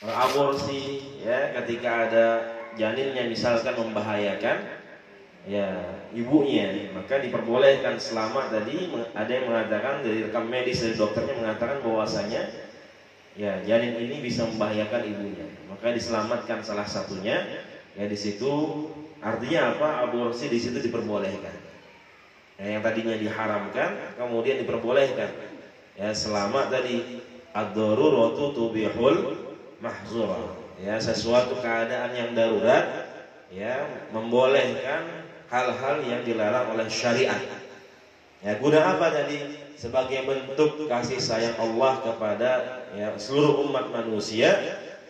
aborsi, ya, ketika ada janinnya misalkan membahayakan ya ibunya, maka diperbolehkan selama tadi ada yang mengatakan dari rekam medis dari dokternya mengatakan bahwasanya ya janin ini bisa membahayakan ibunya, maka diselamatkan salah satunya. Ya di situ artinya apa? Aborsi di situ diperbolehkan. Ya, yang tadinya diharamkan kemudian diperbolehkan. Ya selama tadi ad-daruratu tubihul mahzura. Ya sesuatu keadaan yang darurat ya membolehkan hal-hal yang dilarang oleh syariat. Ya guna apa tadi? Sebagai bentuk kasih sayang Allah kepada ya seluruh umat manusia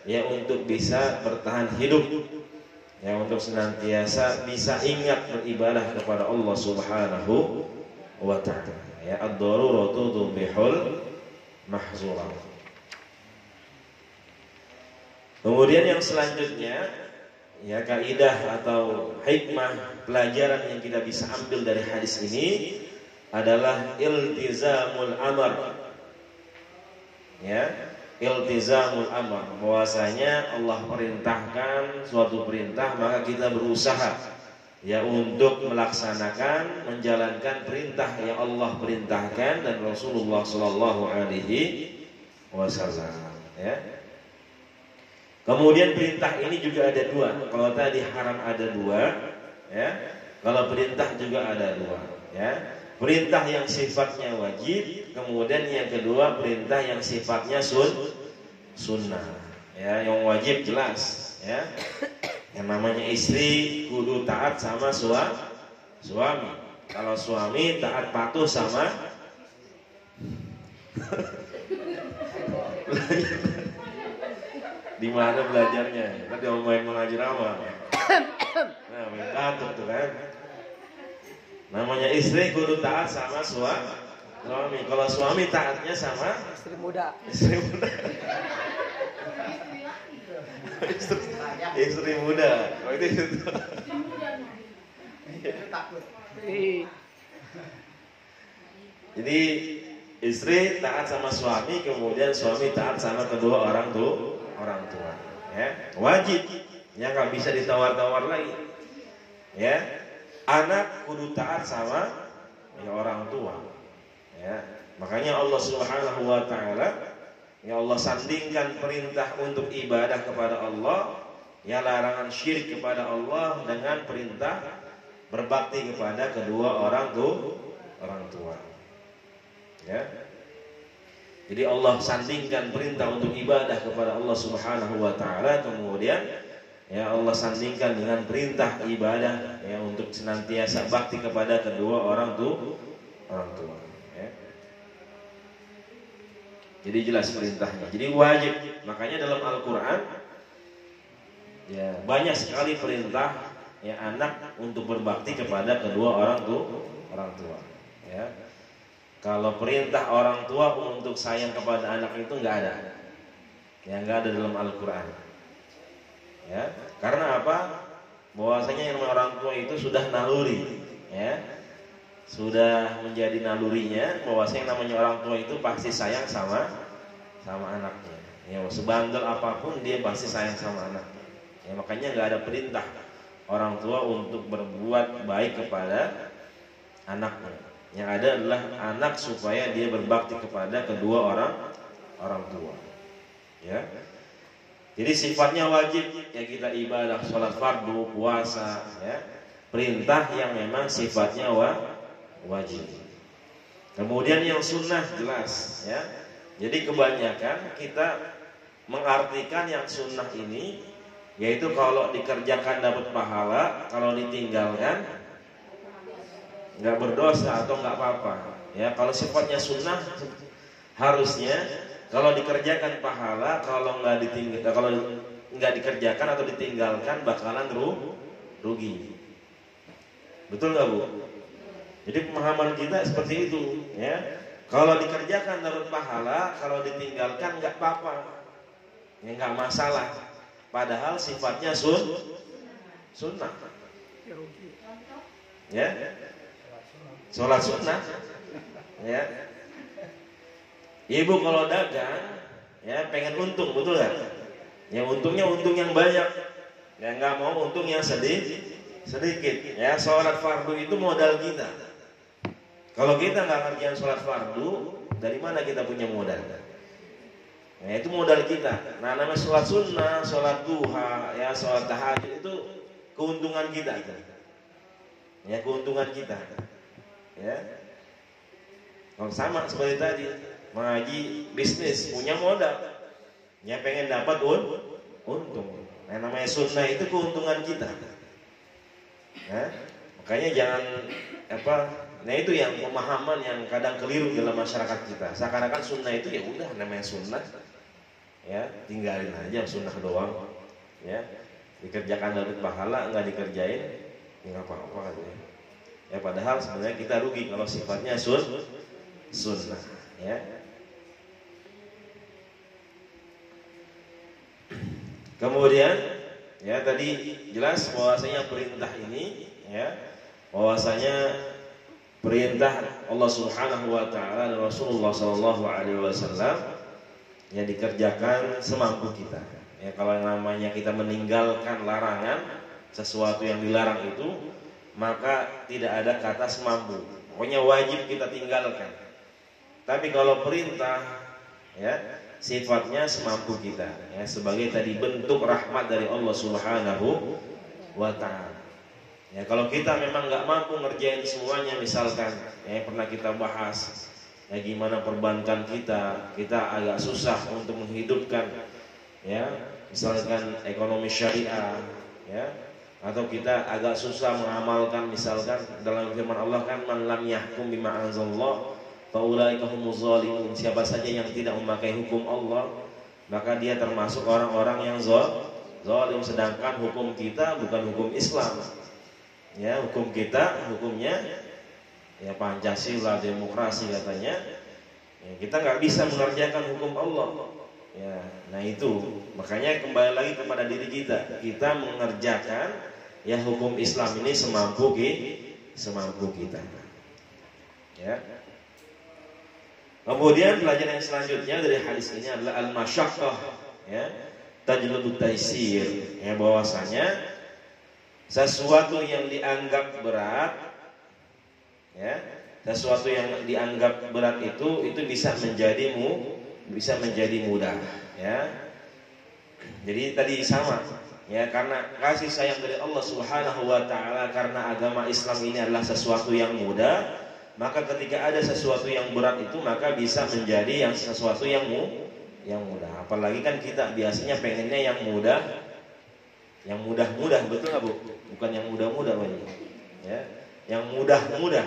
ya untuk bisa bertahan hidup. Ya untuk senantiasa bisa ingat beribadah kepada Allah Subhanahu wa ta'ala. Ya ad-daruratu tubihul mahzura. Kemudian yang selanjutnya ya kaidah atau hikmah pelajaran yang kita bisa ambil dari hadis ini adalah iltizamul amr. Ya, iltizamul amr, bahwasanya Allah perintahkan suatu perintah maka kita berusaha ya untuk melaksanakan menjalankan perintah yang Allah perintahkan dan Rasulullah sallallahu alaihi wasallam ya. Kemudian perintah ini juga ada dua. Kalau tadi haram ada dua ya, kalau perintah juga ada dua ya. Perintah yang sifatnya wajib, kemudian yang kedua perintah yang sifatnya sunnah. Ya, yang wajib jelas, ya. Yang namanya istri kudu taat sama suami. Kalau suami taat patuh sama di mana belajarnya? Nanti mau main mengajar apa? Nah, main patuh tuh kan. Namanya istri kudu taat sama suami. Kalau suami taatnya sama istri muda. Istri muda. Oh itu. Takut. Jadi istri taat sama suami, kemudian suami taat sama kedua orang tua. Ya, wajib. Ya nggak bisa ditawar-tawar lagi. Ya. Anak kudu taat sama ya orang tua. Ya, makanya Allah Subhanahu wa taala ya Allah sandingkan perintah untuk ibadah kepada Allah, ya larangan syirik kepada Allah dengan perintah berbakti kepada kedua orang tua. Ya. Jadi Allah sandingkan perintah untuk ibadah kepada Allah Subhanahu wa taala, kemudian ya Allah sandingkan dengan perintah ibadah ya untuk senantiasa bakti kepada kedua orang tua ya. Jadi jelas perintahnya. Jadi wajib. Makanya dalam Al-Qur'an ya banyak sekali perintah ya anak untuk berbakti kepada kedua orang tua ya. Kalau perintah orang tua untuk sayang kepada anak itu enggak ada. Ya enggak ada dalam Al-Qur'an. Ya, karena apa? Bahwasanya yang namanya orang tua itu sudah naluri, ya, sudah menjadi nalurinya. Bahwasanya yang namanya orang tua itu pasti sayang sama anaknya. Ya, sebandel apapun dia pasti sayang sama anaknya. Ya, makanya nggak ada perintah orang tua untuk berbuat baik kepada anaknya. Yang ada adalah anak supaya dia berbakti kepada kedua orang tua. Ya. Jadi sifatnya wajib ya kita ibadah, sholat fardu, puasa ya. Perintah yang memang sifatnya wajib. Kemudian yang sunnah jelas ya. Jadi kebanyakan kita mengartikan yang sunnah ini yaitu kalau dikerjakan dapat pahala, kalau ditinggalkan nggak berdosa atau nggak apa-apa. Ya, kalau sifatnya sunnah harusnya kalau dikerjakan pahala, kalau nggak dikerjakan atau ditinggalkan bakalan rugi. Betul nggak Bu? Jadi pemahaman kita seperti itu, ya. Kalau dikerjakan dapat pahala, kalau ditinggalkan nggak apa-apa, ya nggak masalah. Padahal sifatnya sunnah, ya. Sholat sunnah, ya. Ibu kalau dagang, ya pengen untung, betul nggak? Ya untungnya untung yang banyak. Ya nggak mau untung yang sedikit. Ya sholat fardu itu modal kita. Kalau kita nggak ngerjain sholat fardu, dari mana kita punya modal? Nah itu modal kita. Nah namanya sholat sunnah, sholat duha, ya sholat tahajud itu keuntungan kita. Ya keuntungan kita. Ya. Kalau sama seperti tadi, mengaji bisnis punya modal. Ya pengen dapat untung. Nah namanya sunnah itu keuntungan kita. Nah, makanya jangan nah itu yang pemahaman yang kadang keliru dalam masyarakat kita. Seakan-akan sunnah itu ya udah namanya sunnah. Ya, tinggalin aja sunnah doang. Ya, dikerjakan dapat pahala, enggak dikerjain enggak apa-apa katanya. Ya padahal sebenarnya kita rugi kalau sifatnya sunnah, ya. Kemudian ya tadi jelas bahwasanya perintah ini ya bahwasanya perintah Allah Subhanahu wa taala dan Rasulullah sallallahu alaihi wasallam yang dikerjakan semampu kita. Ya kalau yang namanya kita meninggalkan larangan, sesuatu yang dilarang itu, maka tidak ada kata semampu. Pokoknya wajib kita tinggalkan. Tapi kalau perintah ya sifatnya semampu kita, ya sebagai tadi bentuk rahmat dari Allah Subhanahu wa taala. Ya kalau kita memang nggak mampu ngerjain semuanya, misalkan ya pernah kita bahas ya gimana perbankan kita agak susah untuk menghidupkan ya misalkan ekonomi syariah ya, atau kita agak susah mengamalkan misalkan dalam firman Allah kan man lam yahkum bima anzalallah fa ulaika humuz zalimun, siapa saja yang tidak memakai hukum Allah maka dia termasuk orang-orang yang zalim, sedangkan hukum kita bukan hukum Islam. Ya, hukum kita hukumnya ya Pancasila, demokrasi katanya. Ya, kita nggak bisa mengerjakan hukum Allah. Ya, nah itu makanya kembali lagi kepada diri kita. Kita mengerjakan ya hukum Islam ini semampu kita. Ya. Kemudian pelajaran yang selanjutnya dari hadis ini adalah al-masyaqqah, ya, tajlubut taisir, ya bahwasanya sesuatu yang dianggap berat, ya, sesuatu yang dianggap berat itu bisa menjadi mudah, ya. Jadi tadi sama, ya, karena kasih sayang dari Allah Subhanahu wa taala, karena agama Islam ini adalah sesuatu yang mudah, maka ketika ada sesuatu yang berat itu maka bisa menjadi sesuatu yang mudah. Apalagi kan kita biasanya pengennya yang mudah, betul nggak Bu? Bukan yang mudah-mudah banyak, ya, yang mudah-mudah,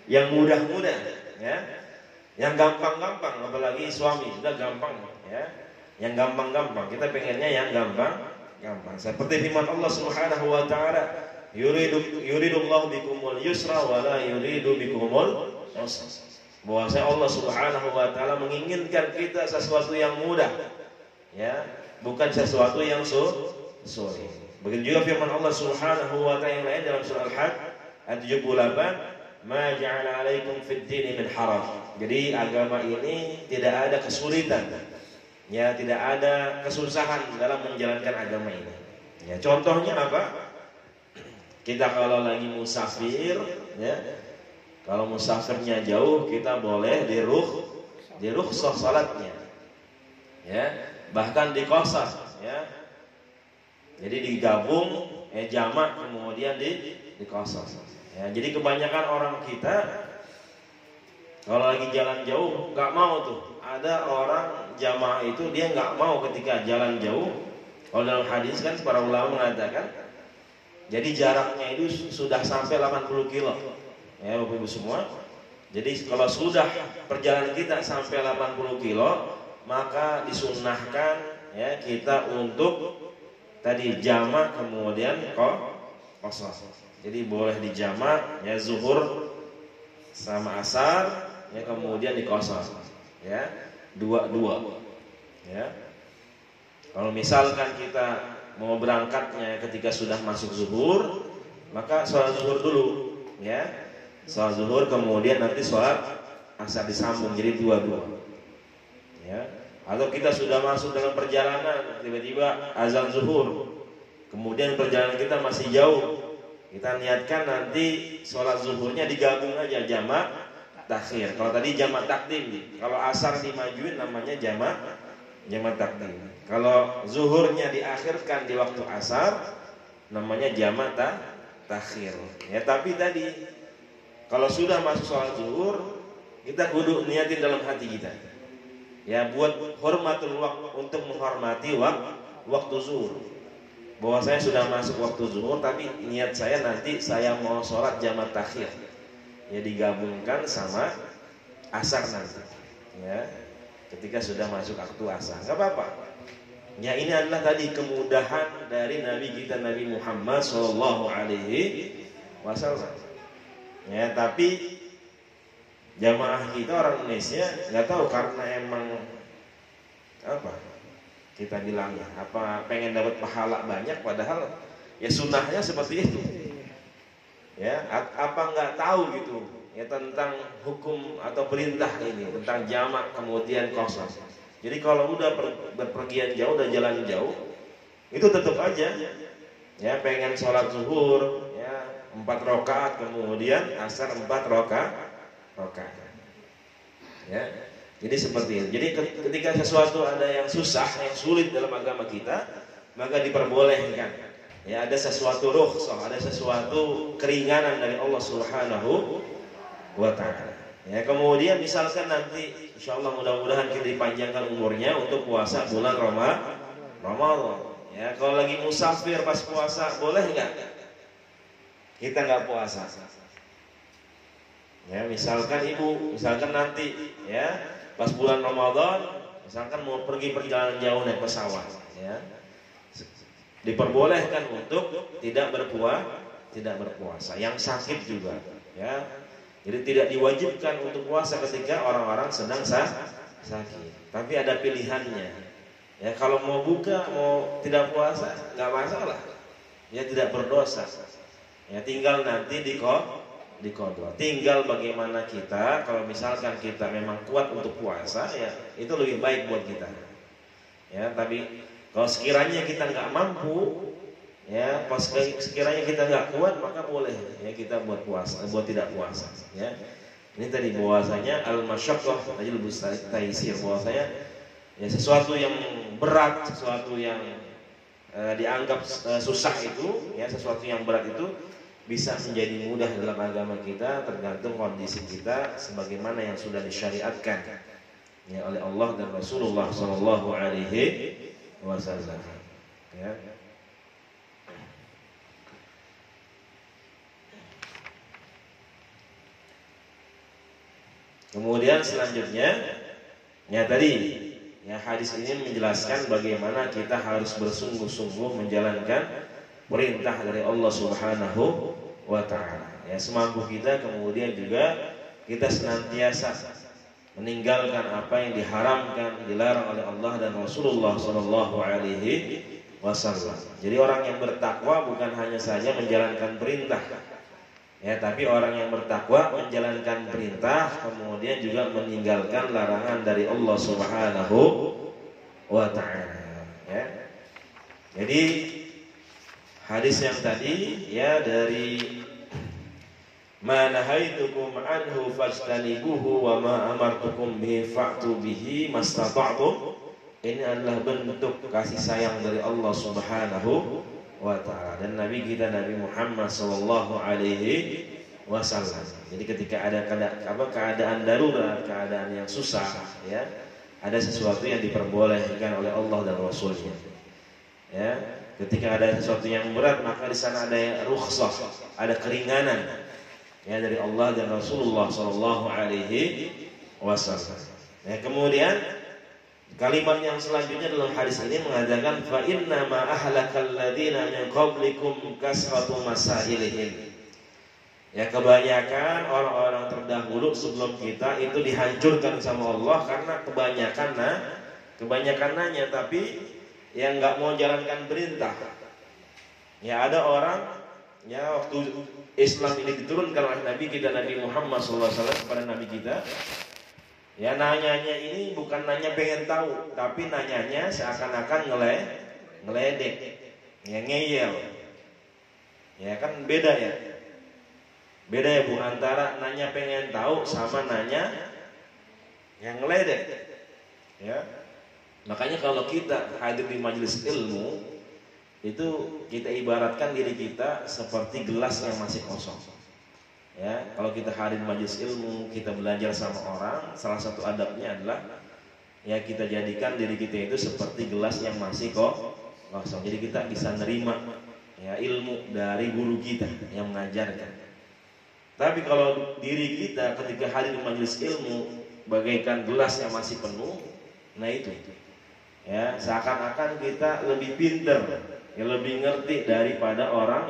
yang mudah-mudah, ya, yang gampang-gampang, apalagi suami sudah gampang, ya, yang gampang-gampang. Kita pengennya yang gampang. Seperti firman Allah Subhanahu wa taala, yuridullahu bikumul yusra wa la yuridu bikumul usra. Bahwasanya Allah Subhanahu wa taala menginginkan kita sesuatu yang mudah, ya, bukan sesuatu yang sulit. Begitu juga firman Allah Subhanahu wa taala yang lain dalam surah Al-Hajj ayat 78, "Ma ja'ala 'alaikum fid din min haraj." Jadi agama ini tidak ada kesulitan. Ya, tidak ada kesusahan dalam menjalankan agama ini. Ya, contohnya apa? Kita kalau lagi musafir, ya, kalau musafirnya jauh, kita boleh dirukhsah salatnya, ya, bahkan diqasar, ya. Jadi digabung, jamak kemudian diqasar. Ya, jadi kebanyakan orang kita kalau lagi jalan jauh nggak mau tuh. Ada orang jamaah itu dia nggak mau ketika jalan jauh. Kalau dalam hadis kan para ulama mengatakan, jadi jaraknya itu sudah sampai 80 kilo. Ya Bapak Ibu semua. Jadi kalau sudah perjalanan kita sampai 80 kilo, maka disunnahkan ya kita untuk tadi jamak kemudian qasar. Jadi boleh dijamak ya zuhur sama asar, ya kemudian diqasar. Ya, dua. Ya. Kalau misalkan kita mau berangkatnya ketika sudah masuk zuhur, maka sholat zuhur dulu, ya. Sholat zuhur kemudian nanti sholat asar disambung jadi dua. Ya. Atau kita sudah masuk dalam perjalanan, tiba-tiba azan zuhur, kemudian perjalanan kita masih jauh, kita niatkan nanti sholat zuhurnya digabung aja, jamak takhir. Kalau tadi jamak takdim, kalau asar dimajuin namanya jamak takdim. Kalau zuhurnya diakhirkan di waktu asar namanya jamak takhir. Ya, tapi tadi kalau sudah masuk sholat zuhur, kita kudu niatin dalam hati kita. Ya, buat hormatul waktu, untuk menghormati waktu zuhur. Bahwa saya sudah masuk waktu zuhur, tapi niat saya nanti saya mau sholat jamak takhir. Ya, digabungkan sama asar nanti. Ya, ketika sudah masuk waktu asar, nggak apa-apa. Ya, ini adalah tadi kemudahan dari Nabi kita Nabi Muhammad Shallallahu Alaihi Wasallam. Ya, tapi jamaah kita orang Indonesia nggak tahu karena emang apa kita bilangnya, apa pengen dapat pahala banyak, padahal ya sunnahnya seperti itu. Ya, apa nggak tahu gitu ya tentang hukum atau perintah ini tentang jamak kemudian qasar. Jadi kalau udah berpergian jauh, udah jalan jauh, itu tetap aja ya pengen sholat zuhur ya 4 rakaat, kemudian asar 4 rakaat. Ya, jadi seperti itu. Jadi ketika sesuatu ada yang susah, yang sulit dalam agama kita, maka diperbolehkan. Ya, ada sesuatu rukhsah, ada sesuatu keringanan dari Allah Subhanahu wa Ta'ala. Ya, kemudian misalkan nanti insyaallah mudah-mudahan kita dipanjangkan umurnya untuk puasa bulan Ramadan. Ya, kalau lagi musafir pas puasa boleh nggak? Kita nggak puasa. Ya, misalkan misalkan nanti ya pas bulan Ramadan, misalkan mau pergi perjalanan jauh naik pesawat, ya diperbolehkan untuk tidak berpuasa. Yang sakit juga, ya. Jadi tidak diwajibkan untuk puasa ketika orang-orang sedang sakit. Tapi ada pilihannya. Ya, kalau mau buka, mau tidak puasa, nggak masalah. Ya, tidak berdosa. Ya, tinggal nanti diqadha. Tinggal bagaimana kita, kalau misalkan kita memang kuat untuk puasa, ya itu lebih baik buat kita. Ya, tapi kalau sekiranya kita nggak mampu, ya pas sekiranya kita nggak kuat, maka boleh ya kita buat tidak puasa. Ya, ini tadi bahwasanya al-masyaqqah tajlibul taysir, bahwasanya ya sesuatu yang berat, sesuatu yang dianggap susah itu, ya sesuatu yang berat itu bisa menjadi mudah dalam agama kita tergantung kondisi kita, sebagaimana yang sudah disyariatkan ya oleh Allah dan Rasulullah Shallallahu Alaihi Wasallam. Ya. Kemudian selanjutnya, ya tadi, ya hadis ini menjelaskan bagaimana kita harus bersungguh-sungguh menjalankan perintah dari Allah Subhanahu wa Ta'ala. Ya, semampu kita, kemudian juga kita senantiasa meninggalkan apa yang diharamkan, dilarang oleh Allah dan Rasulullah Sallallahu Alaihi Wasallam. Jadi orang yang bertakwa bukan hanya saja menjalankan perintah, ya, tapi orang yang bertakwa menjalankan perintah, kemudian juga meninggalkan larangan dari Allah Subhanahu wa Ta'ala. Ya. Jadi hadis yang tadi ya dari ma nahaitukum anhu fajtanibuhu wa ma amartukum bihi fa'tu bihi mastata'tum. Ini adalah bentuk kasih sayang dari Allah Subhanahu wa Ta'ala dan Nabi kita Nabi Muhammad sallallahu alaihi wasallam. Jadi ketika ada keadaan darurat, keadaan yang susah, ya, ada sesuatu yang diperbolehkan oleh Allah dan Rasulnya. Ya, ketika ada sesuatu yang berat, maka di sana ada rukhsah, ada keringanan, ya, dari Allah dan Rasulullah sallallahu alaihi wasallam. Ya, kemudian kalimat yang selanjutnya dalam hadis ini mengatakan fa inna ma ahlakal ladzina min qablikum kasratu masailihim. Ya, kebanyakan orang-orang terdahulu sebelum kita itu dihancurkan sama Allah karena kebanyakan nanya tapi yang nggak mau jalankan perintah. Ya, ada orang, ya, waktu Islam ini diturunkan oleh Nabi kita Nabi Muhammad SAW kepada Nabi kita, Ya nanyanya ini bukan nanya pengen tahu, tapi nanyanya seakan-akan ngeledek, ya ngeyel. Ya kan beda ya. Beda ya Bu antara nanya pengen tahu sama nanya yang ngeledek. Ya. Makanya kalau kita hadir di majelis ilmu itu kita ibaratkan diri kita seperti gelas yang masih kosong. Ya, kalau kita hadir majelis ilmu, kita belajar sama orang, salah satu adabnya adalah ya kita jadikan diri kita itu seperti gelas yang masih kosong. Jadi kita bisa nerima ya ilmu dari guru kita yang mengajarkan. Tapi kalau diri kita ketika hadir di majelis ilmu bagaikan gelas yang masih penuh, nah itu ya seakan-akan kita lebih pintar, ya lebih ngerti daripada orang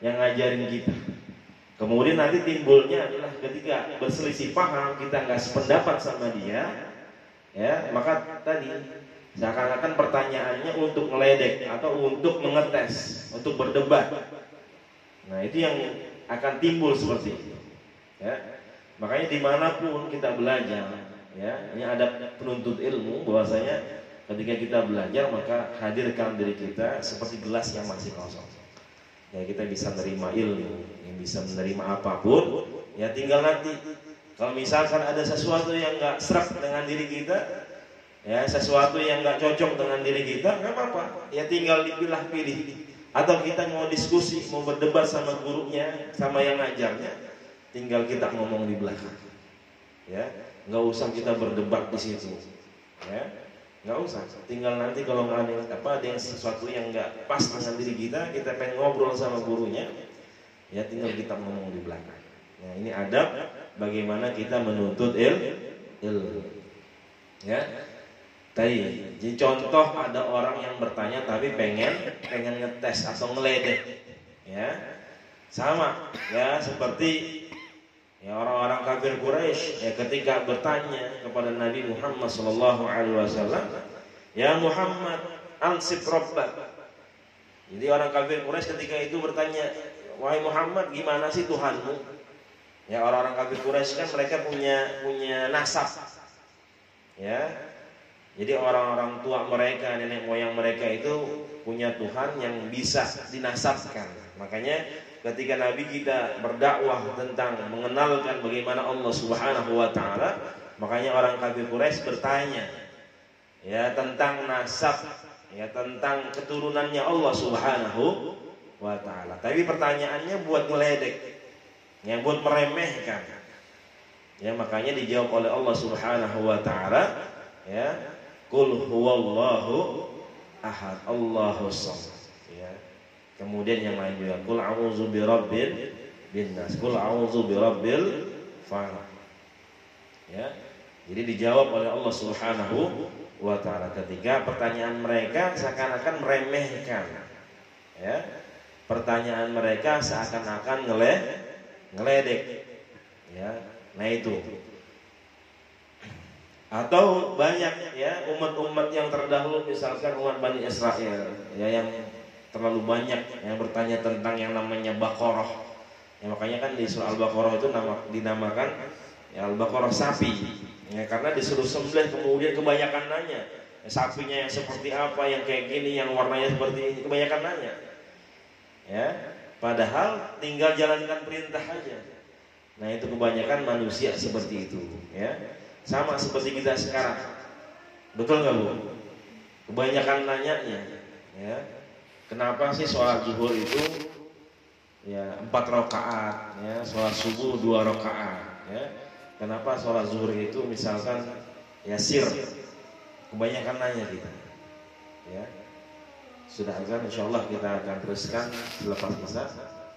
yang ngajarin kita. Kemudian nanti timbulnya adalah ketika berselisih paham, kita nggak sependapat sama dia, ya maka tadi seakan-akan pertanyaannya untuk meledek atau untuk mengetes, untuk berdebat. Nah itu yang akan timbul seperti itu. Ya. Makanya dimanapun kita belajar, ya ini ada penuntut ilmu bahwasanya ketika kita belajar maka hadirkan diri kita seperti gelas yang masih kosong. Ya kita bisa menerima ilmu, yang bisa menerima apapun. Ya tinggal nanti kalau misalkan ada sesuatu yang nggak serap dengan diri kita, ya sesuatu yang nggak cocok dengan diri kita, nggak apa-apa. Ya tinggal dipilah-pilih. Atau kita mau diskusi, mau berdebat sama gurunya, sama yang ngajarnya, tinggal kita ngomong di belakang. Ya nggak usah kita berdebat di situ. Ya. Nggak usah, tinggal nanti kalau nggak ada yang sesuatu yang nggak pas dengan diri kita pengen ngobrol sama gurunya, ya tinggal kita ngomong di belakang. Nah ini adab bagaimana kita menuntut ilmu. Ya, tadi, jadi contoh ada orang yang bertanya tapi pengen ngetes atau ngeledek, ya sama, ya seperti ya orang-orang kafir Quraisy ya ketika bertanya kepada Nabi Muhammad SAW, ya Muhammad ansib rabbak. Jadi orang kafir Quraisy ketika itu bertanya, wahai Muhammad gimana sih Tuhanmu? Ya orang-orang kafir Quraisy kan mereka punya nasab. Ya. Jadi orang-orang tua mereka, nenek moyang mereka itu punya Tuhan yang bisa dinasabkan. Makanya ketika Nabi kita berdakwah tentang mengenalkan bagaimana Allah Subhanahu wa taala, makanya orang kafir Quraisy bertanya ya tentang nasab, ya tentang keturunannya Allah Subhanahu wa taala. Tapi pertanyaannya buat meledek, yang buat meremehkan. Ya makanya dijawab oleh Allah Subhanahu wa taala, ya qul huwallahu ahad, Allahus samad. Kemudian yang lain juga qul a'udzu birabbil nas, qul a'udzu birabbil falaq. Ya. Jadi dijawab oleh Allah Subhanahu wa taala ketika pertanyaan mereka seakan-akan meremehkan. Ya. Pertanyaan mereka seakan-akan ngeledek. Ya. Nah itu. Atau banyak ya umat-umat yang terdahulu misalkan umat Bani Israel ya yang terlalu banyak yang bertanya tentang yang namanya Baqarah. Ya, makanya kan di surah Al-Baqarah itu dinamakan ya Al-Baqarah sapi. Ya, karena disuruh sembelih kemudian kebanyakan nanya. Ya, sapinya yang seperti apa, yang kayak gini, yang warnanya seperti ini, kebanyakan nanya. Ya, padahal tinggal jalankan perintah aja. Nah, itu kebanyakan manusia seperti itu, ya. Sama seperti kita sekarang. Betul nggak Bu? Kebanyakan nanyanya, ya. Kenapa sih sholat zuhur itu ya 4 rakaat, ya sholat subuh 2 rakaat, ya? Kenapa sholat zuhur itu misalkan ya sir? Kebanyakan nanya kita, ya. Sudah kan? Insyaallah kita akan teruskan selepas masa.